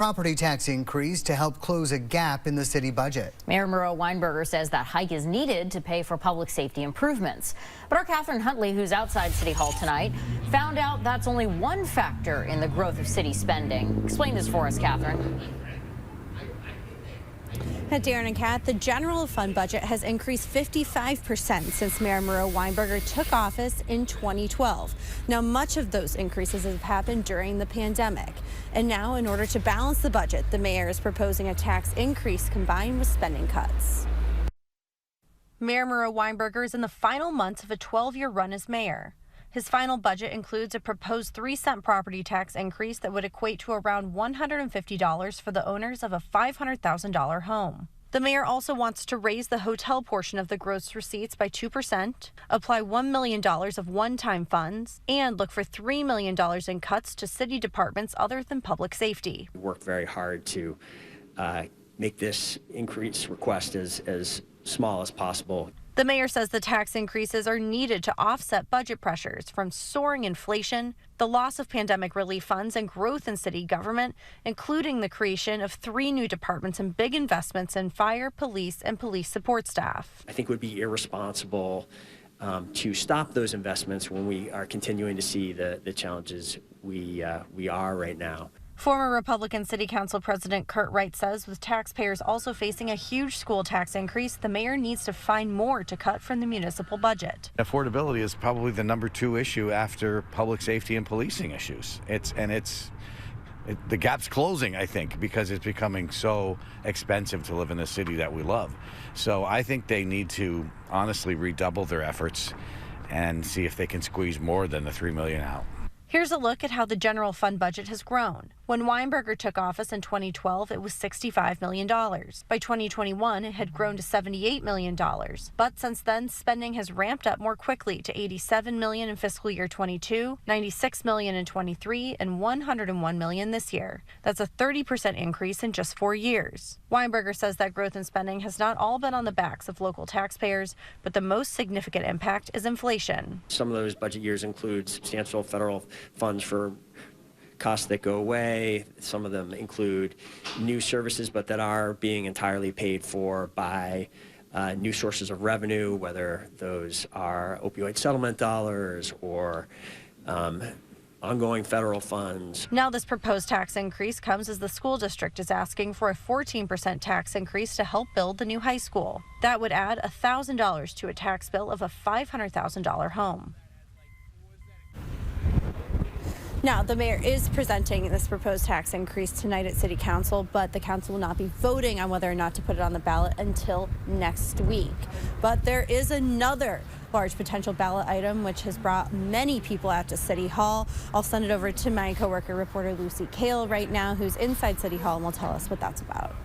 Property tax increase to help close a gap in the city budget. Mayor Murrow Weinberger says that hike is needed to pay for public safety improvements. But our Catherine Huntley, who's outside City Hall tonight, found out that's only one factor in the growth of city spending. Explain this for us, Catherine. At Darren and Kat, the general fund budget has increased 55% since Mayor Murrow Weinberger took office in 2012. Now, much of those increases have happened during the pandemic. And now, in order to balance the budget, the mayor is proposing a tax increase combined with spending cuts. Mayor Murrow Weinberger is in the final months of a 12-year run as mayor. His final budget includes a proposed 3-cent property tax increase that would equate to around $150 for the owners of a $500,000 home. The mayor also wants to raise the hotel portion of the gross receipts by 2%, apply $1 million of one-time funds, and look for $3 million in cuts to city departments other than public safety. We worked very hard to make this increase request as small as possible. The mayor says the tax increases are needed to offset budget pressures from soaring inflation, the loss of pandemic relief funds, and growth in city government, including the creation of 3 new departments and big investments in fire, police, and police support staff. I think it would be irresponsible to stop those investments when we are continuing to see the challenges we are right now. Former Republican City Council President Kurt Wright says with taxpayers also facing a huge school tax increase, the mayor needs to find more to cut from the municipal budget. Affordability is probably the #2 issue after public safety and policing issues. The gap's closing, I think, because it's becoming so expensive to live in the city that we love. So I think they need to honestly redouble their efforts and see if they can squeeze more than the $3 million out. Here's a look at how the general fund budget has grown. When Weinberger took office in 2012, it was $65 million. By 2021, it had grown to $78 million. But since then, spending has ramped up more quickly to $87 million in fiscal year 22, $96 million in 23, and $101 million this year. That's a 30% increase in just 4 years. Weinberger says that growth in spending has not all been on the backs of local taxpayers, but the most significant impact is inflation. Some of those budget years include substantial federal funds for costs that go away. Some of them include new services, but that are being entirely paid for by new sources of revenue, whether those are opioid settlement dollars or ongoing federal funds. Now this proposed tax increase comes as the school district is asking for a 14% tax increase to help build the new high school. That would add $1,000 to a tax bill of a $500,000 home. Now, the mayor is presenting this proposed tax increase tonight at City Council, but the council will not be voting on whether or not to put it on the ballot until next week. But there is another large potential ballot item which has brought many people out to City Hall. I'll send it over to my coworker reporter Lucy Kale right now, who's inside City Hall, and will tell us what that's about.